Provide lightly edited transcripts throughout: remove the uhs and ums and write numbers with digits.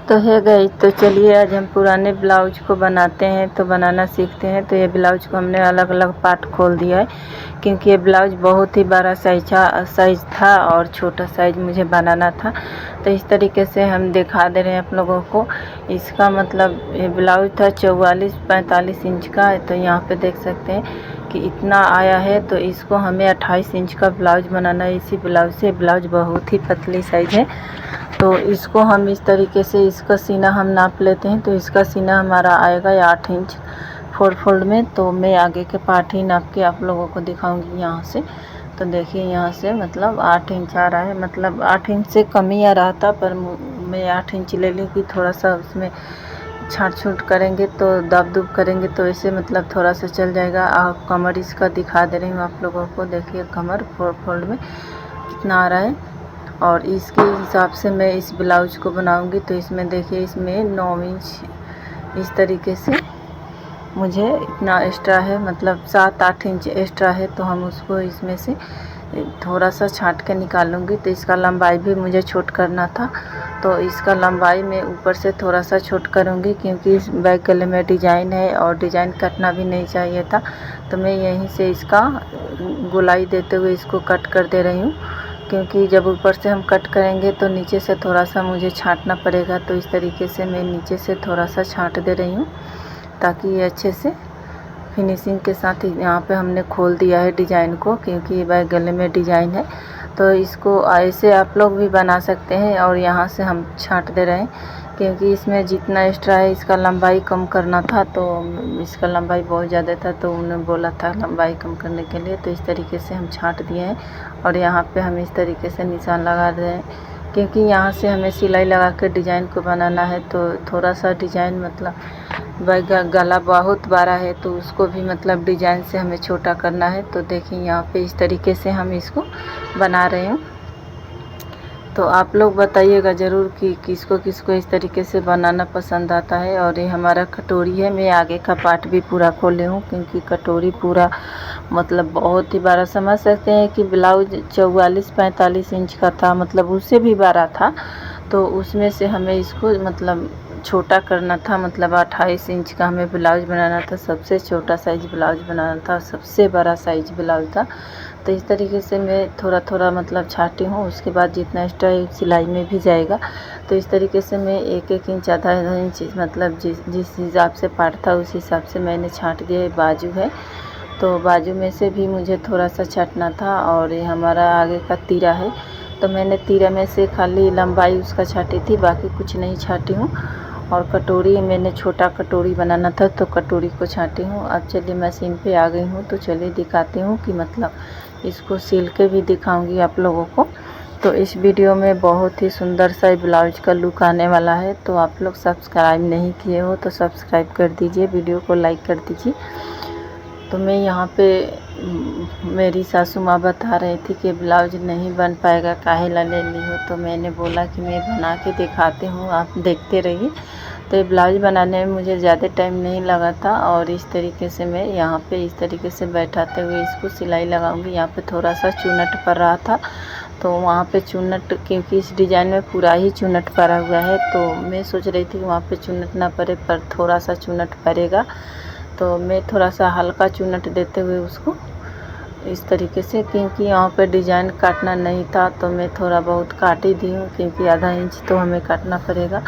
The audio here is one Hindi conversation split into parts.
तो है गई। तो चलिए आज हम पुराने ब्लाउज को बनाते हैं, तो बनाना सीखते हैं। तो ये ब्लाउज को हमने अलग अलग पार्ट खोल दिया है, क्योंकि ये ब्लाउज बहुत ही बड़ा साइज था और छोटा साइज मुझे बनाना था। तो इस तरीके से हम दिखा दे रहे हैं आप लोगों को। इसका मतलब ये ब्लाउज था 44-45 इंच का। तो यहाँ पे देख सकते हैं कि इतना आया है। तो इसको हमें 28 इंच का ब्लाउज बनाना है। इसी ब्लाउज से ब्लाउज बहुत ही पतली साइज है। तो इसको हम इस तरीके से इसका सीना हम नाप लेते हैं। तो इसका सीना हमारा आएगा 8 इंच 4 फोल्ड में। तो मैं आगे के पार्ट ही नाप के आप लोगों को दिखाऊंगी यहाँ से। तो देखिए यहाँ से मतलब 8 इंच आ रहा है, मतलब 8 इंच से कम ही आ रहा था, पर मैं 8 इंच ले ली कि थोड़ा सा उसमें छाट छूट करेंगे तो दब दुब करेंगे तो ऐसे मतलब थोड़ा सा चल जाएगा। कमर इसका दिखा दे रही हूँ आप लोगों को। देखिए कमर 4 फोल्ड में कितना आ रहा है, और इसके हिसाब से मैं इस ब्लाउज को बनाऊंगी। तो इसमें देखिए इसमें 9 इंच इस तरीके से मुझे इतना एक्स्ट्रा है, मतलब 7-8 इंच एक्स्ट्रा है। तो हम उसको इसमें से थोड़ा सा छांट के निकालूंगी। तो इसका लंबाई भी मुझे छोट करना था, तो इसका लंबाई मैं ऊपर से थोड़ा सा छोट करूंगी, क्योंकि इस बैक गले में डिजाइन है और डिजाइन कटना भी नहीं चाहिए था। तो मैं यहीं से इसका गोलाई देते हुए इसको कट कर दे रही हूँ, क्योंकि जब ऊपर से हम कट करेंगे तो नीचे से थोड़ा सा मुझे छांटना पड़ेगा। तो इस तरीके से मैं नीचे से थोड़ा सा छांट दे रही हूँ, ताकि ये अच्छे से फिनिशिंग के साथ यहाँ पे हमने खोल दिया है डिजाइन को, क्योंकि ये बैक गले में डिजाइन है। तो इसको ऐसे आप लोग भी बना सकते हैं, और यहाँ से हम छांट दे रहे हैं, क्योंकि इसमें जितना एक्स्ट्रा है इसका लंबाई कम करना था। तो इसका लंबाई बहुत ज़्यादा था, तो उन्होंने बोला था लंबाई कम करने के लिए। तो इस तरीके से हम छांट दिए हैं, और यहाँ पे हम इस तरीके से निशान लगा रहे हैं, क्योंकि यहाँ से हमें सिलाई लगा कर डिज़ाइन को बनाना है। तो थोड़ा सा डिज़ाइन मतलब गला बहुत बड़ा है, तो उसको भी मतलब डिज़ाइन से हमें छोटा करना है। तो देखिए यहाँ पे इस तरीके से हम इसको बना रहे हैं। तो आप लोग बताइएगा ज़रूर कि किसको किसको इस तरीके से बनाना पसंद आता है। और ये हमारा कटोरी है, मैं आगे का पार्ट भी पूरा खोले हूँ, क्योंकि कटोरी पूरा मतलब बहुत ही बड़ा, समझ सकते हैं कि ब्लाउज 44-45 इंच का था, मतलब उससे भी बड़ा था। तो उसमें से हमें इसको मतलब छोटा करना था, मतलब 28 इंच का हमें ब्लाउज बनाना था। सबसे छोटा साइज ब्लाउज बनाना था, सबसे बड़ा साइज ब्लाउज था। तो इस तरीके से मैं थोड़ा थोड़ा मतलब छाटी हूँ, उसके बाद जितना एक्स्ट्रा सिलाई में भी जाएगा। तो इस तरीके से मैं 1-1 इंच आधा इंच मतलब जिस हिसाब से पार्ट था उस हिसाब से मैंने छाट दिया। बाजू है, तो बाजू में से भी मुझे थोड़ा सा छाटना था। और ये हमारा आगे का तीरा है, तो मैंने तीरा में से खाली लंबाई उसका छाटी थी, बाकी कुछ नहीं छाटी हूँ। और कटोरी मैंने छोटा कटोरी बनाना था, तो कटोरी को छाटी हूँ। अब चलिए मशीन पे आ गई हूँ, तो चलिए दिखाती हूँ कि मतलब इसको सिल के भी दिखाऊंगी आप लोगों को। तो इस वीडियो में बहुत ही सुंदर सा ब्लाउज का लुक आने वाला है। तो आप लोग सब्सक्राइब नहीं किए हो तो सब्सक्राइब कर दीजिए, वीडियो को लाइक कर दीजिए। तो मैं यहाँ पे मेरी सासू माँ बता रही थी कि ब्लाउज नहीं बन पाएगा, काहे ला ले ली हो। तो मैंने बोला कि मैं बना के दिखाती हूँ, आप देखते रहिए। तो ये ब्लाउज बनाने में मुझे ज़्यादा टाइम नहीं लगा था, और इस तरीके से मैं यहाँ पे इस तरीके से बैठाते हुए इसको सिलाई लगाऊंगी। यहाँ पे थोड़ा सा चुन्नट पड़ रहा था, तो वहाँ पे चुन्नट, क्योंकि इस डिज़ाइन में पूरा ही चुन्नट पड़ा हुआ है, तो मैं सोच रही थी कि वहाँ पे चुन्नट ना पड़े, पर थोड़ा सा चुन्नट पड़ेगा। तो मैं थोड़ा सा हल्का चुन्नट देते हुए उसको इस तरीके से, क्योंकि यहाँ पे डिज़ाइन काटना नहीं था, तो मैं थोड़ा बहुत काट ही दी हूँ, क्योंकि आधा इंच तो हमें काटना पड़ेगा।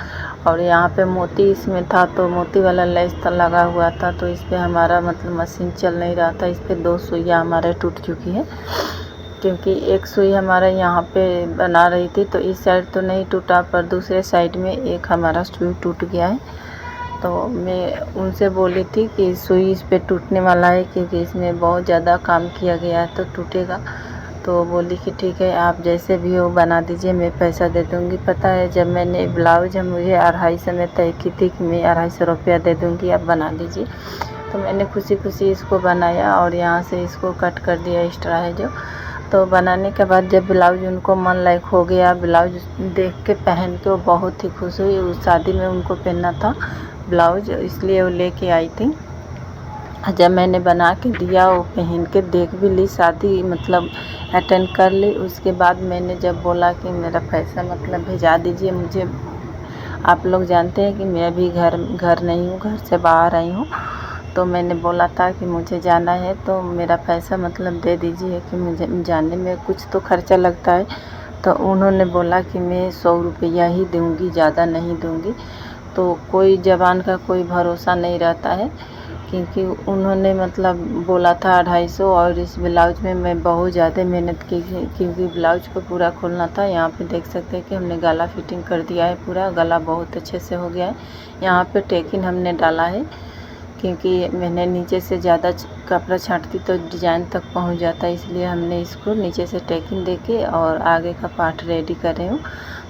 और यहाँ पे मोती इसमें था, तो मोती वाला लेस लगा हुआ था, तो इस पर हमारा मतलब मशीन चल नहीं रहा था। इस पर 2 सुइयाँ हमारे टूट चुकी है, क्योंकि एक सुई हमारा यहाँ पे बना रही थी, तो इस साइड तो नहीं टूटा, पर दूसरे साइड में एक हमारा सुई टूट गया है। तो मैं उनसे बोली थी कि सुई इस पे टूटने वाला है, क्योंकि इसमें बहुत ज़्यादा काम किया गया है, तो टूटेगा। तो बोली कि ठीक है, आप जैसे भी हो बना दीजिए, मैं पैसा दे दूँगी। पता है जब मैंने ब्लाउज मुझे 250 में तय की थी कि मैं 250 रुपया दे दूँगी, आप बना दीजिए। तो मैंने खुशी खुशी इसको बनाया, और यहाँ से इसको कट कर दिया एक्स्ट्रा है जो। तो बनाने के बाद जब ब्लाउज उनको मन लायक हो गया, ब्लाउज देख के पहन के वो बहुत ही खुश हुई। उस शादी में उनको पहनना था ब्लाउज, इसलिए वो लेके आई थी। जब मैंने बना के दिया, वो पहन के देख भी ली, शादी मतलब अटेंड कर ली। उसके बाद मैंने जब बोला कि मेरा पैसा मतलब भेजा दीजिए मुझे, आप लोग जानते हैं कि मैं अभी घर नहीं हूँ, घर से बाहर आई हूँ। तो मैंने बोला था कि मुझे जाना है तो मेरा पैसा मतलब दे दीजिए कि मुझे जाने में कुछ तो खर्चा लगता है। तो उन्होंने बोला कि मैं 100 रुपया ही दूँगी, ज़्यादा नहीं दूँगी। तो कोई ज़बान का कोई भरोसा नहीं रहता है, क्योंकि उन्होंने मतलब बोला था 250 और इस ब्लाउज में मैं बहुत ज़्यादा मेहनत की क्योंकि ब्लाउज को पूरा खोलना था। यहाँ पे देख सकते हैं कि हमने गला फिटिंग कर दिया है, पूरा गला बहुत अच्छे से हो गया है। यहाँ पे टेकिन हमने डाला है क्योंकि मैंने नीचे से ज़्यादा कपड़ा छाँटती तो डिज़ाइन तक पहुँच जाता है, इसलिए हमने इसको नीचे से टेकिन देके और आगे का पार्ट रेडी कर रही हूँ।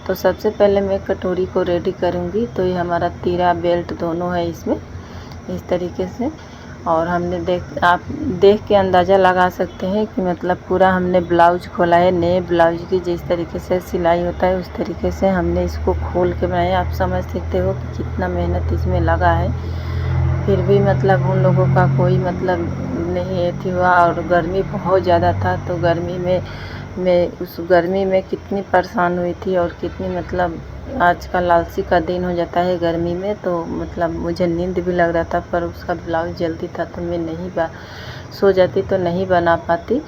तो सबसे पहले मैं कटोरी को रेडी करूँगी। तो ये हमारा तीरा बेल्ट दोनों है इसमें इस तरीके से। और हमने आप देख के अंदाज़ा लगा सकते हैं कि मतलब पूरा हमने ब्लाउज खोला है। नए ब्लाउज की जिस तरीके से सिलाई होता है उस तरीके से हमने इसको खोल के बनाया। आप समझ सकते हो कि कितना मेहनत इसमें लगा है। फिर भी मतलब उन लोगों का कोई मतलब नहीं ये हुआ। और गर्मी बहुत ज़्यादा था, तो गर्मी में मैं उस गर्मी में कितनी परेशान हुई थी और कितनी मतलब आजकल आलसी का दिन हो जाता है गर्मी में। तो मतलब मुझे नींद भी लग रहा था, पर उसका ब्लाउज जल्दी था तो मैं नहीं सो जाती तो नहीं बना पाती।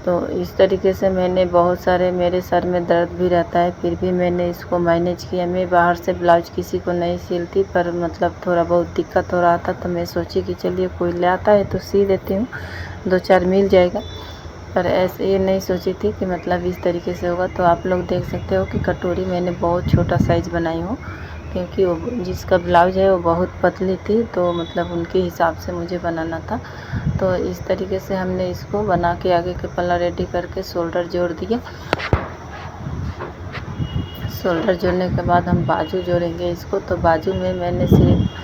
तो इस तरीके से मैंने बहुत सारे, मेरे सर में दर्द भी रहता है, फिर भी मैंने इसको मैनेज किया। मैं बाहर से ब्लाउज किसी को नहीं सिलती, पर मतलब थोड़ा बहुत दिक्कत हो रहा था तो मैं सोची कि चलिए कोई ले आता है तो सी देती हूँ, 2-4 मिल जाएगा। पर ऐसे ये नहीं सोची थी कि मतलब इस तरीके से होगा। तो आप लोग देख सकते हो कि कटोरी मैंने बहुत छोटा साइज़ बनाई हूँ, क्योंकि वो जिसका ब्लाउज है वो बहुत पतली थी, तो मतलब उनके हिसाब से मुझे बनाना था। तो इस तरीके से हमने इसको बना के आगे के पल्ला रेडी करके शोल्डर जोड़ दिया। शोल्डर जोड़ने के बाद हम बाजू जोड़ेंगे इसको। तो बाजू में मैंने सिर्फ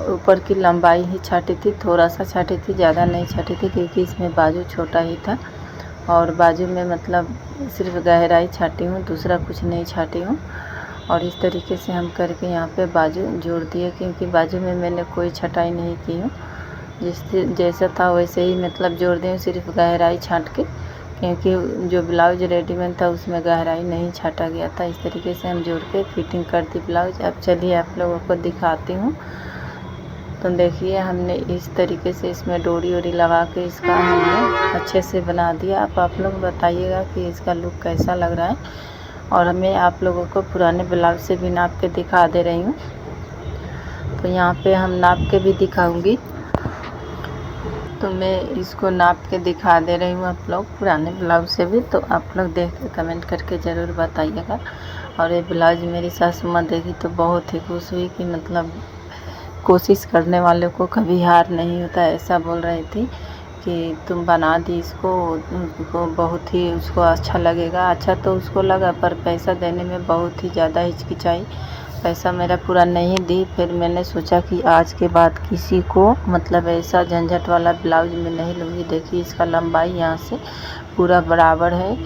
ऊपर की लंबाई ही छाटी थी, थोड़ा सा छाटी थी, ज़्यादा नहीं छाटी थी, क्योंकि इसमें बाजू छोटा ही था। और बाजू में मतलब सिर्फ गहराई छाटी हूँ, दूसरा कुछ नहीं छाटी हूँ। और इस तरीके से हम करके यहाँ पे बाजू जोड़ दिए, क्योंकि बाजू में मैंने कोई छटाई नहीं की हूँ, जैसा था वैसे ही मतलब जोड़ दी हूँ, सिर्फ गहराई छाट के, क्योंकि जो ब्लाउज रेडीमेड था उसमें गहराई नहीं छाटा गया था। इस तरीके से हम जोड़ के फिटिंग कर दी ब्लाउज। अब चलिए आप लोगों को दिखाती हूँ। तो देखिए हमने इस तरीके से इसमें डोरी वोरी लगा के इसका हमने अच्छे से बना दिया। अब आप लोग बताइएगा कि इसका लुक कैसा लग रहा है। और मैं आप लोगों को पुराने ब्लाउज से भी नाप के दिखा दे रही हूँ। तो यहाँ पे हम नाप के भी दिखाऊंगी, तो मैं इसको नाप के दिखा दे रही हूँ आप लोग पुराने ब्लाउज से भी। तो आप लोग देख के कमेंट करके ज़रूर बताइएगा। और ये ब्लाउज मेरी सासू माँ देखी तो बहुत ही खुश हुई कि मतलब कोशिश करने वाले को कभी हार नहीं होता, ऐसा बोल रही थी कि तुम बना दी इसको, उनको बहुत ही उसको अच्छा लगेगा। अच्छा तो उसको लगा, पर पैसा देने में बहुत ही ज़्यादा हिचकिचाई, पैसा मेरा पूरा नहीं दी। फिर मैंने सोचा कि आज के बाद किसी को मतलब ऐसा झंझट वाला ब्लाउज में नहीं लूँगी। देखिए इसका लंबाई यहाँ से पूरा बराबर है,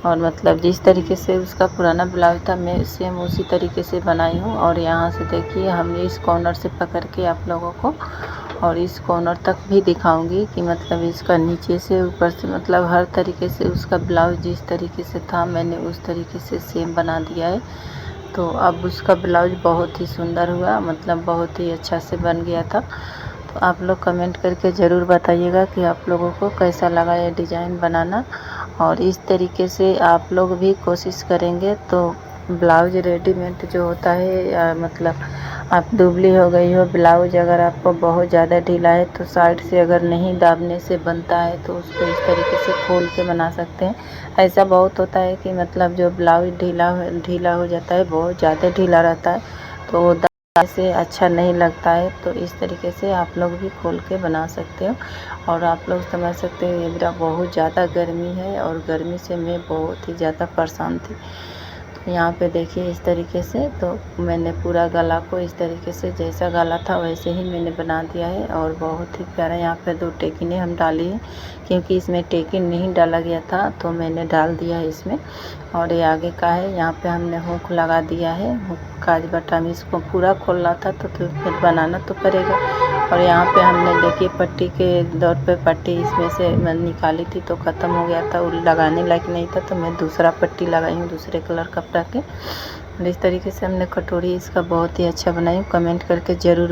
और मतलब जिस तरीके से उसका पुराना ब्लाउज था मैं सेम उसी तरीके से बनाई हूँ। और यहाँ से देखिए हमने इस कॉर्नर से पकड़ के आप लोगों को और इस कॉर्नर तक भी दिखाऊंगी कि मतलब इसका नीचे से ऊपर से मतलब हर तरीके से उसका ब्लाउज जिस तरीके से था मैंने उस तरीके से सेम बना दिया है। तो अब उसका ब्लाउज बहुत ही सुंदर हुआ, मतलब बहुत ही अच्छा से बन गया था। तो आप लोग कमेंट करके ज़रूर बताइएगा कि आप लोगों को कैसा लगा ये डिज़ाइन बनाना। और इस तरीके से आप लोग भी कोशिश करेंगे तो ब्लाउज रेडीमेड जो होता है मतलब आप दुबली हो गई हो ब्लाउज, अगर आपको बहुत ज़्यादा ढीला है तो साइड से अगर नहीं दाबने से बनता है तो उसको इस तरीके से खोल के बना सकते हैं। ऐसा बहुत होता है कि मतलब जो ब्लाउज ढीला हो जाता है, बहुत ज़्यादा ढीला रहता है, तो दाबने से अच्छा नहीं लगता है। तो इस तरीके से आप लोग भी खोल के बना सकते हो। और आप लोग समझ सकते हो ये मेरा बहुत ज़्यादा गर्मी है और गर्मी से मैं बहुत ही ज़्यादा परेशान थी। तो यहाँ पे देखिए इस तरीके से तो मैंने पूरा गला को इस तरीके से जैसा गला था वैसे ही मैंने बना दिया है। और बहुत ही प्यारा यहाँ पे 2 टेकिनें हम डाली हैं, क्योंकि इसमें टेकिन नहीं डाला गया था तो मैंने डाल दिया है इसमें। और ये आगे का है, यहाँ पे हमने हुक लगा दिया है, हुक काज बटन इसको पूरा खोलना था तो फिर बनाना तो पड़ेगा। और यहाँ पे हमने देखिए पट्टी के दौर पे पट्टी इसमें से मैं निकाली थी तो ख़त्म हो गया था, वो लगाने लायक नहीं था, तो मैं दूसरा पट्टी लगाई हूँ दूसरे कलर कपड़ा के। और इस तरीके से हमने कटोरी इसका बहुत ही अच्छा बनाई, कमेंट करके ज़रूर